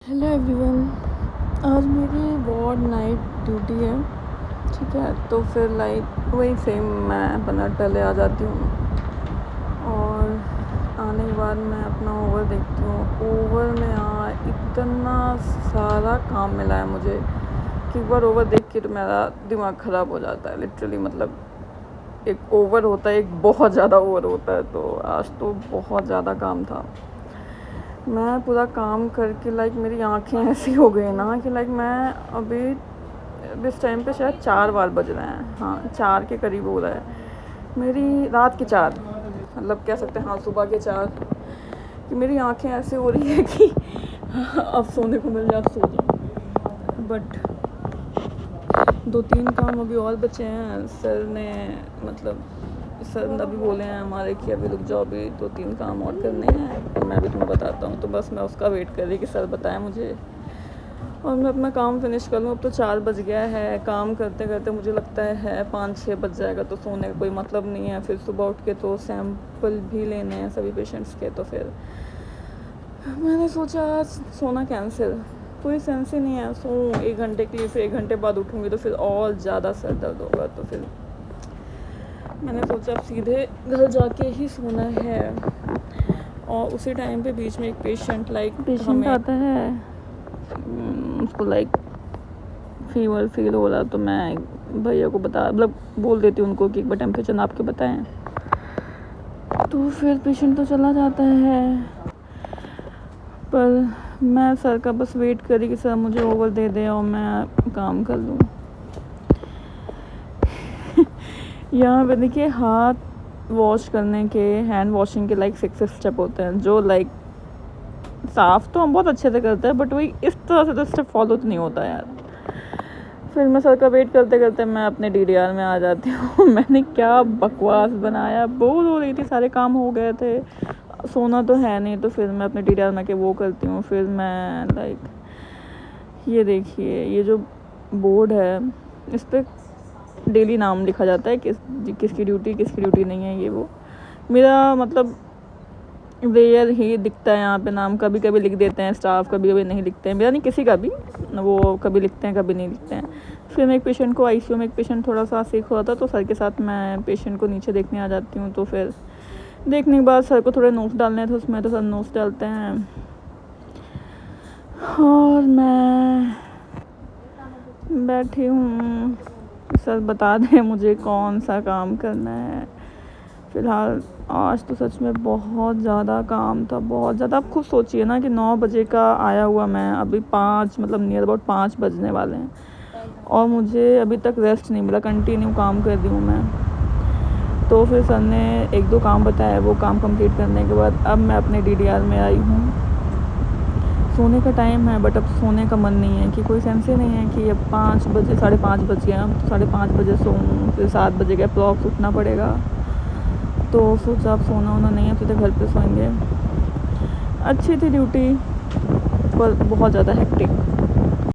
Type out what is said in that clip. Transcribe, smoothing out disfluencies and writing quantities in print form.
Hello everyone. आज मेरी ward night duty है। ठीक है, तो फिर वही सेम मैं अपना टले आ जाती हूँ और आने के बाद मैं अपना ओवर देखती हूँ। ओवर में यार इतना सारा काम मिला है मुझे कि एक बार ओवर देख के तो मेरा दिमाग ख़राब हो जाता है लिटरली। मतलब एक ओवर होता है, एक बहुत ज़्यादा ओवर होता है। तो आज तो बहुत ज़्यादा काम था। मैं पूरा काम करके मेरी आँखें ऐसी हो गई ना कि मैं अभी इस टाइम पे शायद 4 बार बज रहे हैं। हाँ, 4 के करीब हो रहा है। मेरी रात के 4 मतलब कह सकते हैं, हाँ सुबह के 4 कि मेरी आँखें ऐसे हो रही है कि अब सोने को मिल जाए, अब सो जाऊँ। बट 2-3 काम अभी और बचे हैं। सर अभी बोले हैं हमारे कि अभी रुक जाओ, अभी 2-3 काम और करने हैं और मैं भी तुम्हें बताता हूँ। तो बस मैं उसका वेट कर रही कि सर बताएं मुझे और मैं अपना काम फिनिश कर लूँ। अब तो 4 बज गया है। काम करते करते मुझे लगता है 5-6 बज जाएगा, तो सोने का कोई मतलब नहीं है। फिर सुबह उठ के तो सैंपल भी लेने हैं सभी पेशेंट्स के। तो फिर मैंने सोचा आज सोना कैंसिल, कोई सेंस ही नहीं है। सोऊं 1 घंटे के लिए, फिर 1 घंटे बाद उठूँगी तो फिर और ज़्यादा सर दर्द होगा। तो फिर मैंने सोचा अब सीधे घर जाके ही सोना है। और उसी टाइम पे बीच में एक पेशेंट आता है, उसको फीवर फील हो रहा। तो मैं भैया को बोल देती हूँ उनको कि एक बार टेम्परेचर नाप के बताएं। तो फिर पेशेंट तो चला जाता है, पर मैं सर का बस वेट करी कि सर मुझे ओवर दे दे और मैं काम कर लूँ। यहाँ पे देखिए, हाथ वॉश करने के, हैंड वॉशिंग के 6 स्टेप होते हैं जो साफ़ तो हम बहुत अच्छे से करते हैं, बट वही इस तरह से तो स्टेप फॉलो तो नहीं होता यार। फिर मैं सर का वेट करते करते मैं अपने DDR में आ जाती हूँ। मैंने क्या बकवास बनाया, बोर हो रही थी, सारे काम हो गए थे, सोना तो है नहीं। तो फिर मैं अपने DDR में के वो करती हूँ। फिर मैं ये देखिए, ये जो बोर्ड है इस पर डेली नाम लिखा जाता है किसकी ड्यूटी नहीं है। ये वो मेरा मतलब रेयर ही दिखता है यहाँ पे नाम। कभी कभी लिख देते हैं स्टाफ, कभी कभी नहीं लिखते हैं। मेरा नहीं, किसी का भी, वो कभी लिखते हैं कभी नहीं लिखते हैं। फिर मैं एक पेशेंट को ICU में, एक पेशेंट थोड़ा सा सीख हुआ था, तो सर के साथ मैं पेशेंट को नीचे देखने आ जाती हूँ। तो फिर देखने के बाद सर को थोड़े नोट्स डालने थे उसमें, तो सर नोट्स डालते हैं और मैं बैठी हूँ। सर बता दें मुझे कौन सा काम करना है। फ़िलहाल आज तो सच में बहुत ज़्यादा काम था, बहुत ज़्यादा। आप खुद सोचिए ना कि 9 बजे का आया हुआ मैं, अभी 5 मतलब नियर अबाउट 5 बजने वाले हैं और मुझे अभी तक रेस्ट नहीं मिला। कंटिन्यू काम कर रही हूँ मैं। तो फिर सर ने 1-2 काम बताया, वो काम कंप्लीट करने के बाद अब मैं अपने DDR में आई हूँ। सोने का टाइम है, बट अब सोने का मन नहीं है कि कोई सेंस ही नहीं है कि अब 5 बजे, 5:30 बज गए, अब 5:30 बजे सोऊं, फिर 7 बजे के अप्रॉक्स उठना पड़ेगा। तो सोचा अब सोना होना नहीं है, सीधे घर पे सोएंगे। अच्छी थी ड्यूटी पर बहुत ज़्यादा हेक्टिक।